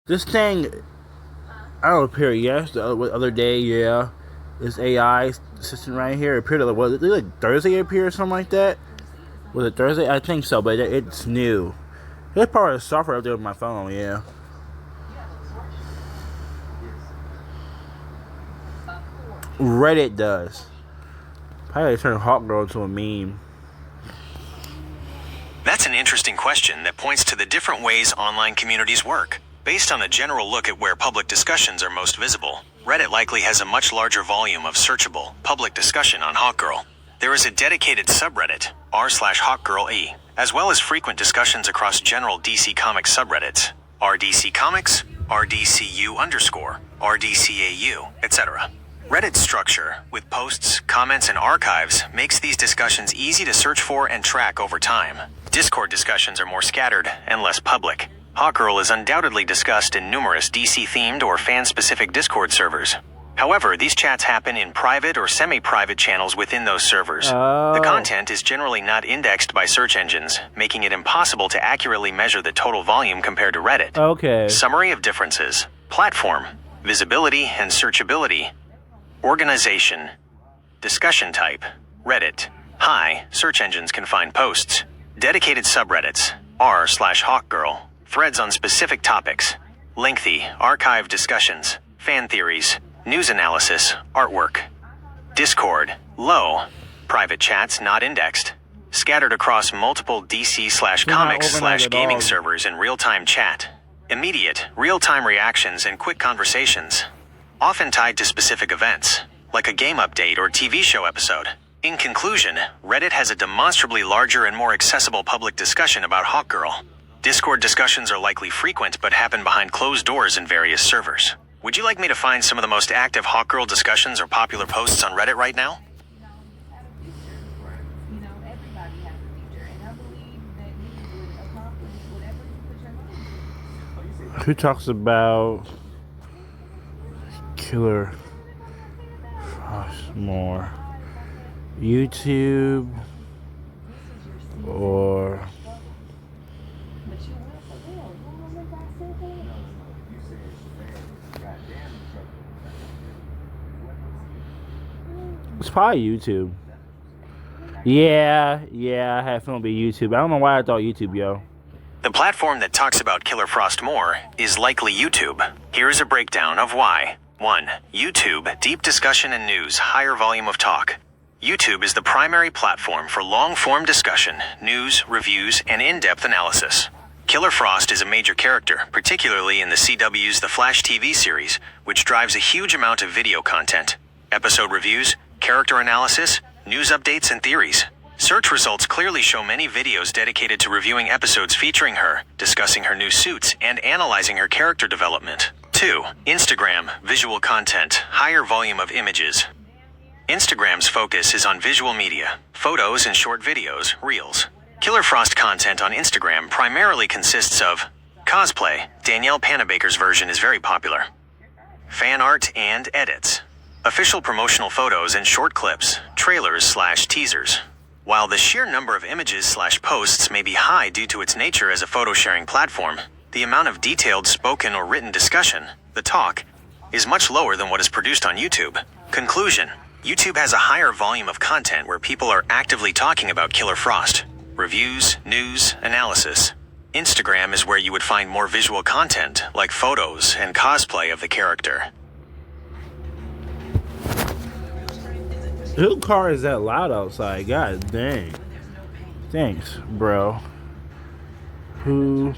This thing, I don't appear, yes, the other day, yeah. This AI assistant right here appeared like Thursday appeared or something like that. Was it Thursday? I think so, but it's new. It's part of the software up there with my phone, yeah. Reddit does. Probably turn Hawkgirl into a meme. That's an interesting question that points to the different ways online communities work. Based on a general look at where public discussions are most visible, Reddit likely has a much larger volume of searchable, public discussion on Hawkgirl. There is a dedicated subreddit, r/HawkGirlE, as well as frequent discussions across general DC Comics subreddits, RDC Comics, RDCU_, RDCAU, etc. Reddit's structure, with posts, comments, and archives, makes these discussions easy to search for and track over time. Discord discussions are more scattered and less public. Hawkgirl is undoubtedly discussed in numerous DC-themed or fan-specific Discord servers. However, these chats happen in private or semi-private channels within those servers. The content is generally not indexed by search engines, making it impossible to accurately measure the total volume compared to Reddit. Okay. Summary of differences: platform, visibility and searchability, organization, discussion type, Reddit. High, search engines can find posts. Dedicated subreddits, r/HawkGirl, threads on specific topics. Lengthy, archived discussions, fan theories, news analysis, artwork. Discord, low, private chats not indexed. Scattered across multiple DC/comics/gaming servers in real-time chat. Immediate, real-time reactions and quick conversations. Often tied to specific events, like a game update or TV show episode. In conclusion, Reddit has a demonstrably larger and more accessible public discussion about Hawkgirl. Discord discussions are likely frequent but happen behind closed doors in various servers. Would you like me to find some of the most active Hawkgirl discussions or popular posts on Reddit right now? Who talks about Killer Frost more? YouTube or it's probably YouTube. Yeah, I have to be YouTube. I don't know why I thought YouTube, yo. The platform that talks about Killer Frost more is likely YouTube. Here's a breakdown of why. 1. YouTube, deep discussion and news, higher volume of talk. YouTube is the primary platform for long-form discussion, news, reviews, and in-depth analysis. Killer Frost is a major character, particularly in the CW's The Flash TV series, which drives a huge amount of video content. Episode reviews, character analysis, news updates, and theories. Search results clearly show many videos dedicated to reviewing episodes featuring her, discussing her new suits, and analyzing her character development. 2. Instagram, visual content, higher volume of images. Instagram's focus is on visual media, photos and short videos, reels. Killer Frost content on Instagram primarily consists of cosplay. Danielle Panabaker's version is very popular. Fan art and edits. Official promotional photos and short clips, trailers/teasers. While the sheer number of images/posts may be high due to its nature as a photo-sharing platform, the amount of detailed spoken or written discussion, the talk, is much lower than what is produced on YouTube. Conclusion: YouTube has a higher volume of content where people are actively talking about Killer Frost. Reviews, news, analysis. Instagram is where you would find more visual content, like photos and cosplay of the character. Whose car is that loud outside? God dang. Thanks, bro. Who?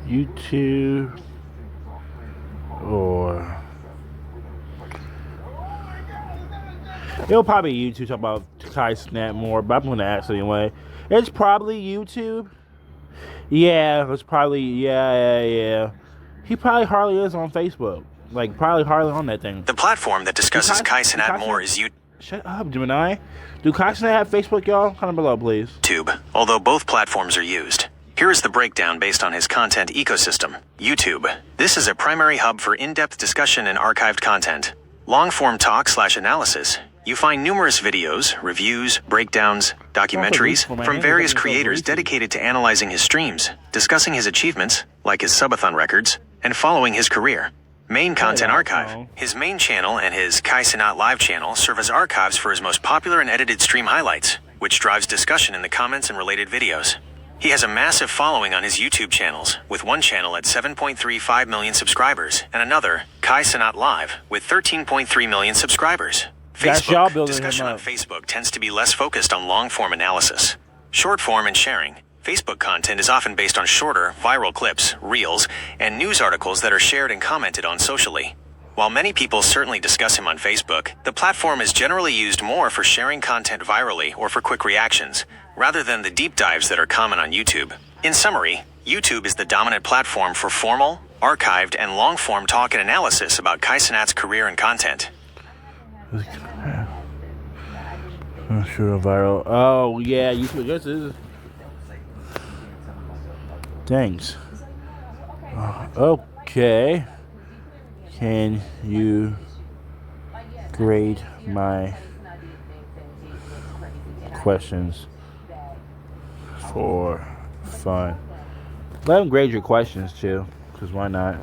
YouTube or it'll probably YouTube talk about Kai Snap more, but I'm gonna ask anyway. It's probably YouTube. Yeah, it's probably yeah. He probably hardly is on Facebook. Like probably hardly on that thing. The platform that discusses Kai Cenat more is YouTube. Shut up, Gemini. Do Kai Cenat have Facebook, y'all? Comment below, please. Although both platforms are used. Here is the breakdown based on his content ecosystem. YouTube. This is a primary hub for in-depth discussion and archived content. Long-form talk/analysis. You find numerous videos, reviews, breakdowns, documentaries from various creators dedicated to analyzing his streams, discussing his achievements, like his subathon records, and following his career. Main Content Archive. His main channel and his Kai Cenat Live channel serve as archives for his most popular and edited stream highlights, which drives discussion in the comments and related videos. He has a massive following on his YouTube channels, with one channel at 7.35 million subscribers and another, Kai Cenat Live, with 13.3 million subscribers. Facebook discussion on Facebook tends to be less focused on long-form analysis. Short-form and sharing. Facebook content is often based on shorter, viral clips, reels, and news articles that are shared and commented on socially. While many people certainly discuss him on Facebook, the platform is generally used more for sharing content virally or for quick reactions, rather than the deep dives that are common on YouTube. In summary, YouTube is the dominant platform for formal, archived, and long-form talk and analysis about Kai Cenat's career and content. Sure, viral. Oh, yeah, YouTube. This is. Thanks. Okay. Can you grade my questions for fun? Let them grade your questions too, because why not?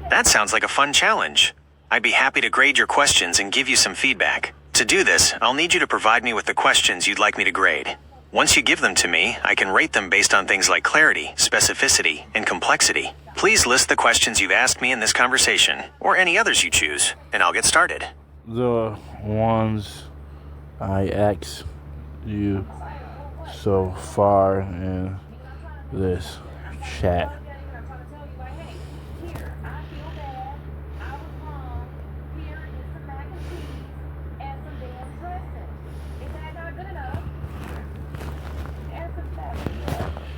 That sounds like a fun challenge. I'd be happy to grade your questions and give you some feedback. To do this, I'll need you to provide me with the questions you'd like me to grade. Once you give them to me, I can rate them based on things like clarity, specificity, and complexity. Please list the questions you've asked me in this conversation, or any others you choose, and I'll get started. The ones I asked you so far in this chat.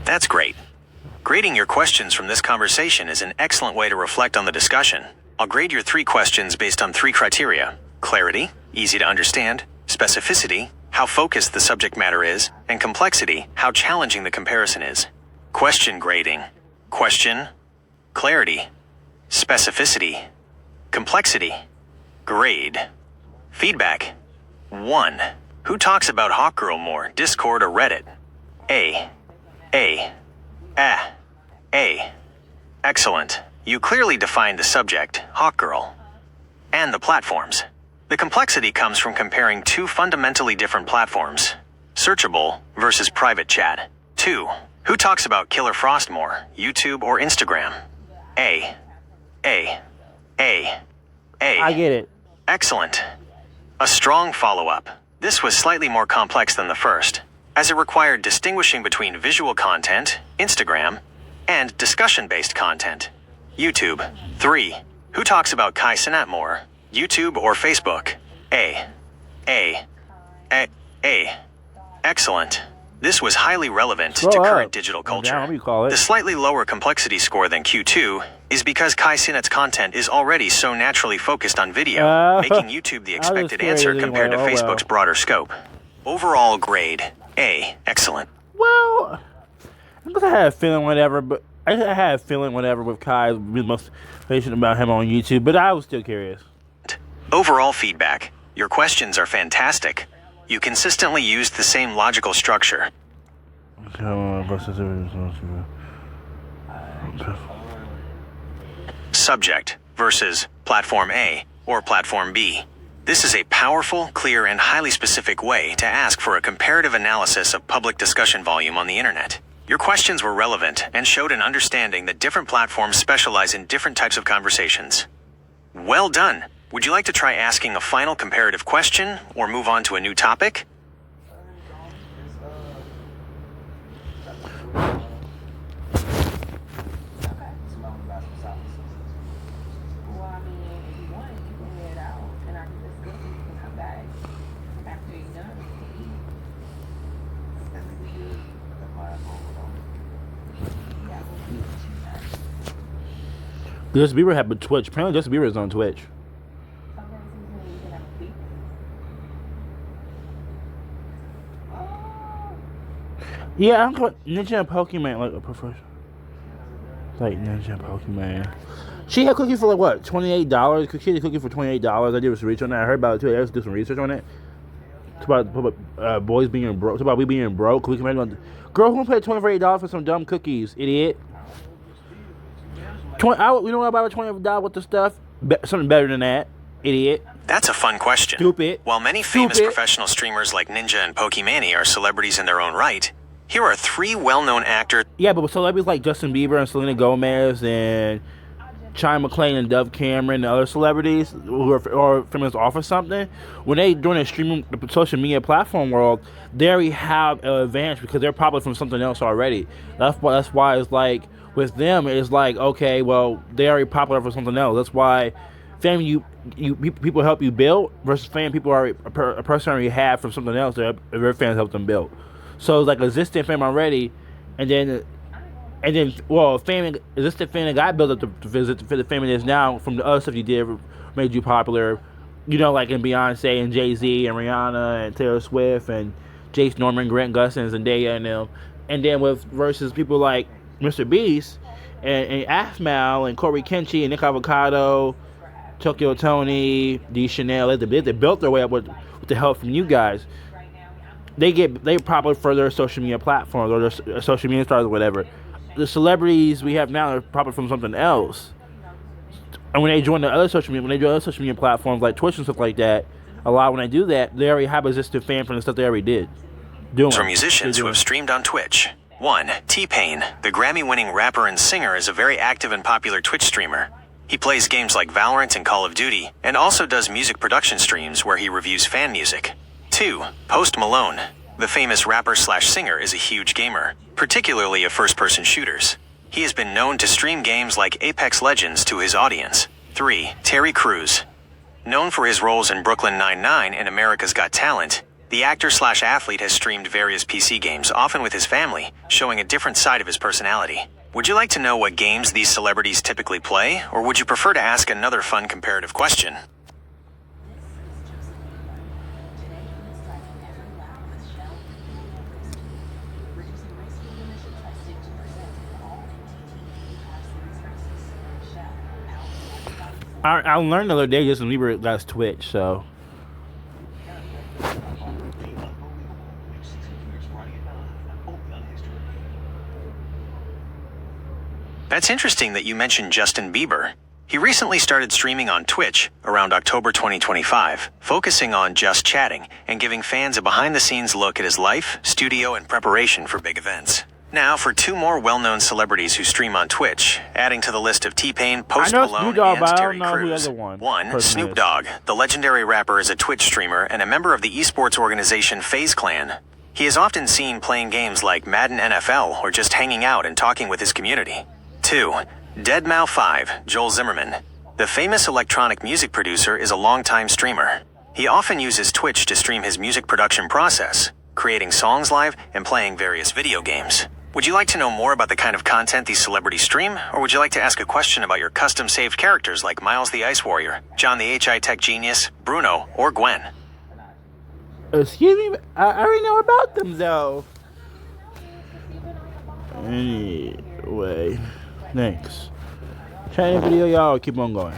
That's great. Grading your questions from this conversation is an excellent way to reflect on the discussion. I'll grade your 3 questions based on 3 criteria: clarity, easy to understand; specificity, how focused the subject matter is; and complexity, how challenging the comparison is. Question grading. Question, clarity, specificity, complexity. Grade. Feedback. 1. Who talks about Hawkgirl more, Discord or Reddit? A. Excellent. You clearly defined the subject, Hawkgirl, and the platforms. The complexity comes from comparing 2 fundamentally different platforms, searchable versus private chat. 2. Who talks about Killer Frost more, YouTube or Instagram? A. I get it. Excellent. A strong follow-up. This was slightly more complex than the first, as it required distinguishing between visual content, Instagram, and discussion-based content, YouTube. 3. Who talks about Kai Cenat more, YouTube or Facebook? A. Excellent. This was highly relevant to current digital culture. The slightly lower complexity score than Q2 is because Kai Cenat's content is already so naturally focused on video, making YouTube the expected answer compared to Facebook's broader scope. Overall grade, A. Excellent. Well, I had a feeling whatever, but I had a feeling whatever with Kai, with most patient about him on YouTube, but I was still curious. Overall feedback. Your questions are fantastic. You consistently used the same logical structure. Subject versus Platform A or Platform B. This is a powerful, clear, and highly specific way to ask for a comparative analysis of public discussion volume on the internet. Your questions were relevant and showed an understanding that different platforms specialize in different types of conversations. Well done. Would you like to try asking a final comparative question or move on to a new topic? Justin Bieber had Twitch. Apparently Justin Bieber is on Twitch. Yeah, I'm called Ninja and Pokemon, like a professional. Like Ninja and Pokemon. She had cookies for like what, $28? She had a cookie for $28. I did some research on that. I heard about it too. I had to do some research on it. It's about boys being broke. It's about we being broke. We can imagine, girl, who paid $28 for some dumb cookies, idiot? We don't know about $28 with the stuff. Something better than that, idiot. That's a fun question. Stupid. While many famous professional streamers like Ninja and Pokimane are celebrities in their own right, here are 3 well-known actors. Yeah, but with celebrities like Justin Bieber and Selena Gomez and China McClain and Dove Cameron and other celebrities who are famous off of something, when they during the streaming, the social media platform world, they already have an advantage because they're popular from something else already. That's why it's like with them, it's like, okay, well, they're already popular for something else. That's why fame people help you build versus fame people are a person already have from something else that their fans help them build. So it's like existing fame already, and then existing fame that got built up to visit the fame it is now from the other stuff you did made you popular. You know, like in Beyonce and Jay-Z and Rihanna and Taylor Swift and Jace Norman, Grant Gustin, Zendaya and them. And then versus people like Mr. Beast and Aphmau and Corey Kenchi and Nick Avocado, Tokyo Tony, D Chanel. They built their way up with the help from you guys. They popular for their social media platforms or their social media stars or whatever. The celebrities we have now are popular from something else. And when they join the other social media platforms like Twitch and stuff like that, when they do that, they already have existing fan from the stuff they already did. For musicians who have streamed on Twitch. 1. T-Pain, the Grammy-winning rapper and singer, is a very active and popular Twitch streamer. He plays games like Valorant and Call of Duty, and also does music production streams where he reviews fan music. 2. Post Malone, the famous rapper/singer, is a huge gamer, particularly of first-person shooters. He has been known to stream games like Apex Legends to his audience. 3. Terry Crews. Known for his roles in Brooklyn Nine-Nine and America's Got Talent, the actor/athlete has streamed various PC games, often with his family, showing a different side of his personality. Would you like to know what games these celebrities typically play, or would you prefer to ask another fun comparative question? I learned the other day Justin Bieber does Twitch, so. That's interesting that you mentioned Justin Bieber. He recently started streaming on Twitch around October 2025, focusing on just chatting and giving fans a behind-the-scenes look at his life, studio, and preparation for big events. Now for 2 more well-known celebrities who stream on Twitch, adding to the list of T-Pain, Post Malone, and Terry Crews. 1. Snoop Dogg, the legendary rapper, is a Twitch streamer and a member of the esports organization FaZe Clan. He is often seen playing games like Madden NFL or just hanging out and talking with his community. 2. deadmau5, Joel Zimmerman. The famous electronic music producer is a longtime streamer. He often uses Twitch to stream his music production process, creating songs live and playing various video games. Would you like to know more about the kind of content these celebrities stream, or would you like to ask a question about your custom-saved characters like Miles the Ice Warrior, John the HI Tech Genius, Bruno, or Gwen? Excuse me, I already know about them though. Anyway, thanks. Chatting video, y'all. Keep on going.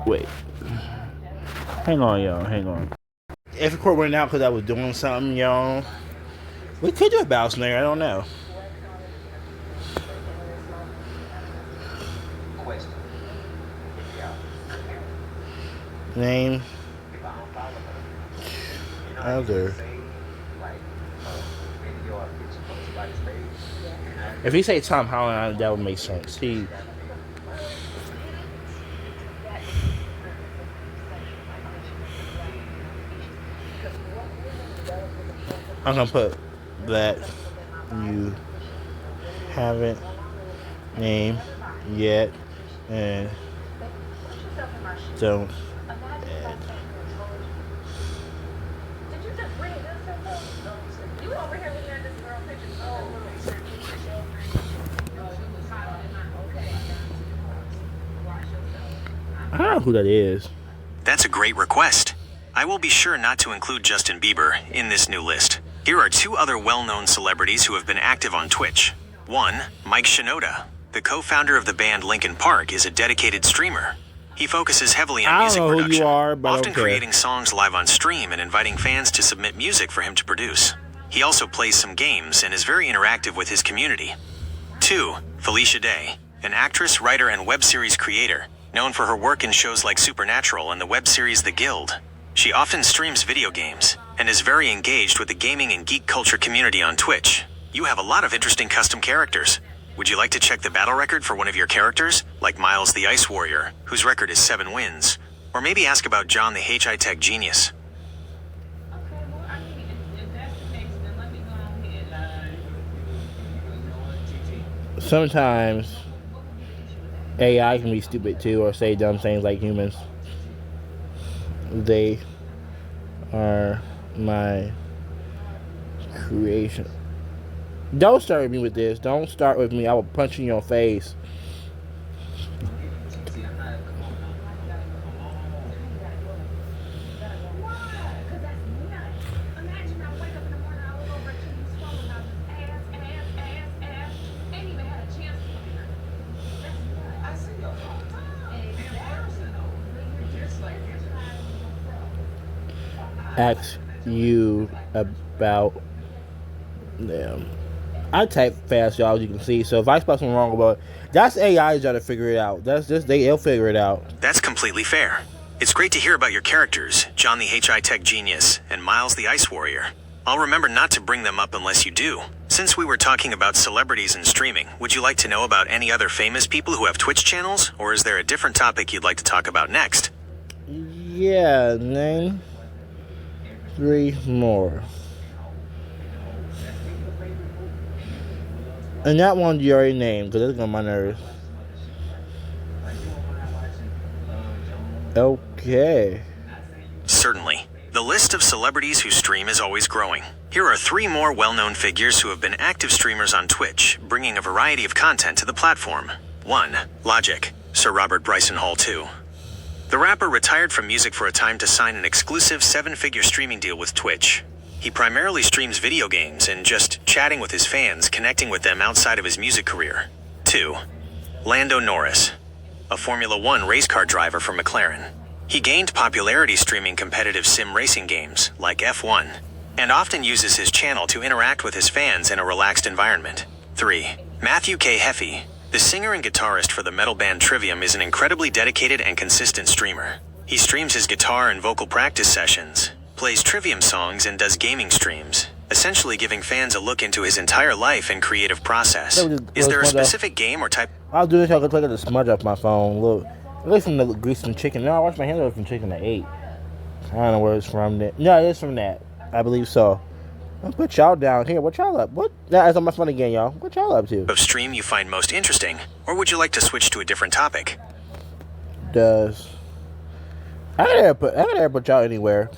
Wait. Hang on, y'all. Hang on. If the record went out because I was doing something, y'all. We could do a bounce snare. I don't know. Name. Other. If he say Tom Holland, that would make sense. I'm gonna put that you haven't named yet and don't add. I don't know who that is. That's a great request. I will be sure not to include Justin Bieber in this new list. Here are 2 other well-known celebrities who have been active on Twitch. 1. Mike Shinoda. the co-founder of the band Linkin Park, is a dedicated streamer. He focuses heavily on I music don't know who production, you are, but often okay. creating songs live on stream and inviting fans to submit music for him to produce. He also plays some games and is very interactive with his community. 2. Felicia Day, an actress, writer, and web series creator, known for her work in shows like Supernatural and the web series The Guild. She often streams video games and is very engaged with the gaming and geek culture community on Twitch. You have a lot of interesting custom characters. Would you like to check the battle record for one of your characters, like Miles the Ice Warrior, whose record is 7 wins? Or maybe ask about John the HI-Tech Genius. Sometimes AI can be stupid too, or say dumb things like humans. They are my creation. Don't start with me with this. Don't start with me. I will punch you in your face. Ask you about them. I type fast, y'all, as you can see. So if I spell something wrong about it, that's AI trying to figure it out. That's just they'll figure it out. That's completely fair. It's great to hear about your characters, John the HI-Tech Genius and Miles the Ice Warrior. I'll remember not to bring them up unless you do. Since we were talking about celebrities and streaming, would you like to know about any other famous people who have Twitch channels? Or is there a different topic you'd like to talk about next? Yeah, name 3 more. And that one you already named, because it's on my nerves. Okay. Certainly. The list of celebrities who stream is always growing. Here are 3 more well-known figures who have been active streamers on Twitch, bringing a variety of content to the platform. 1. Logic, Sir Robert Bryson Hall II. The rapper retired from music for a time to sign an exclusive 7-figure streaming deal with Twitch. He primarily streams video games and just chatting with his fans, connecting with them outside of his music career. 2. Lando Norris, a Formula One race car driver for McLaren. He gained popularity streaming competitive sim racing games, like F1, and often uses his channel to interact with his fans in a relaxed environment. 3. Matthew K. Heffy, the singer and guitarist for the metal band Trivium, is an incredibly dedicated and consistent streamer. He streams his guitar and vocal practice sessions, plays Trivium songs, and does gaming streams, essentially giving fans a look into his entire life and creative process. Is there a specific game or type? I'll do this. I'll look at the smudge off my phone. Look, at least from the grease and chicken. No, I washed my hands off from chicken at 8. I don't know where it's from. No, it is from that. I believe so. I'll put y'all down here. What y'all up? What? That's on my phone again, y'all. What y'all up to? Of stream you find most interesting, or would you like to switch to a different topic? Does I could ever put y'all anywhere.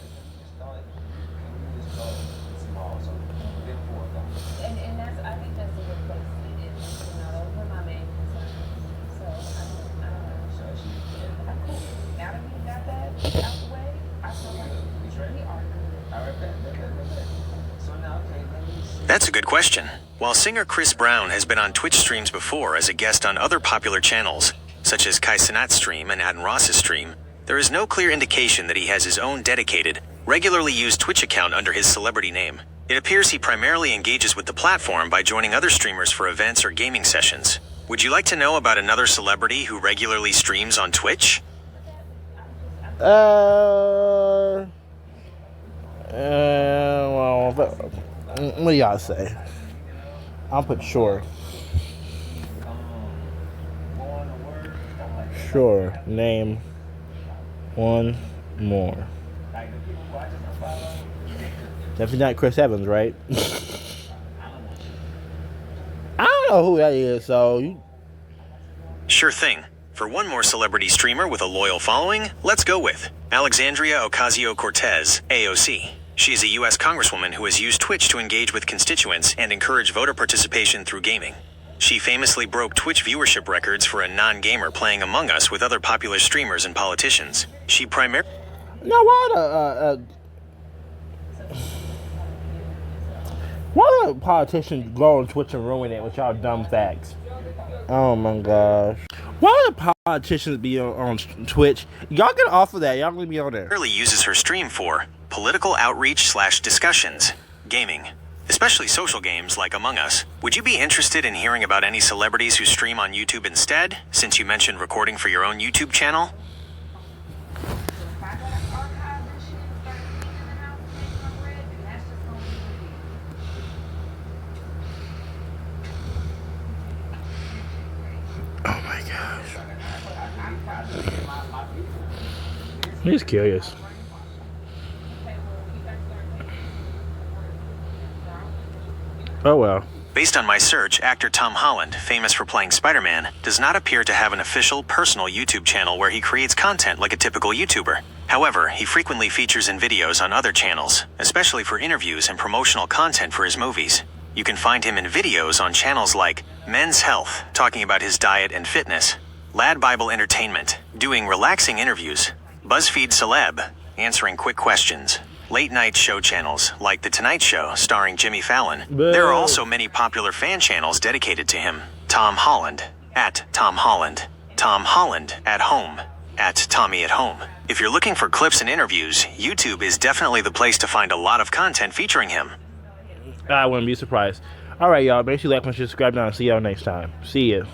That's a good question. While singer Chris Brown has been on Twitch streams before as a guest on other popular channels, such as Kai Cenat's stream and Adin Ross's stream, there is no clear indication that he has his own dedicated, regularly used Twitch account under his celebrity name. It appears he primarily engages with the platform by joining other streamers for events or gaming sessions. Would you like to know about another celebrity who regularly streams on Twitch? Well, what do y'all say? I'll put sure. Sure. Name 1 more. Definitely not Chris Evans, right? I don't know who that is, so you... Sure thing. For one more celebrity streamer with a loyal following, let's go with Alexandria Ocasio-Cortez, AOC. She is a U.S. Congresswoman who has used Twitch to engage with constituents and encourage voter participation through gaming. She famously broke Twitch viewership records for a non-gamer playing Among Us with other popular streamers and politicians. She primarily... No, what? Why do politicians go on Twitch and ruin it with y'all dumb facts? Oh my gosh. Why do politicians be on Twitch? Y'all get off of that. Y'all gonna be on there. Rarely uses her stream for political outreach/discussions, gaming, especially social games like Among Us. Would you be interested in hearing about any celebrities who stream on YouTube instead, since you mentioned recording for your own YouTube channel? Oh my gosh. I'm just curious. Oh well. Based on my search, actor Tom Holland, famous for playing Spider-Man, does not appear to have an official, personal YouTube channel where he creates content like a typical YouTuber. However, he frequently features in videos on other channels, especially for interviews and promotional content for his movies. You can find him in videos on channels like Men's Health, talking about his diet and fitness, Lad Bible Entertainment, doing relaxing interviews, BuzzFeed Celeb, answering quick questions, late-night show channels like The Tonight Show starring Jimmy Fallon. There are also many popular fan channels dedicated to him. Tom Holland, at Tom Holland, Tom Holland at home, at Tommy at home. If you're looking for clips and interviews, YouTube is definitely the place to find a lot of content featuring him. I wouldn't be surprised. Alright, y'all. Make sure you like and subscribe down. See y'all next time. See ya.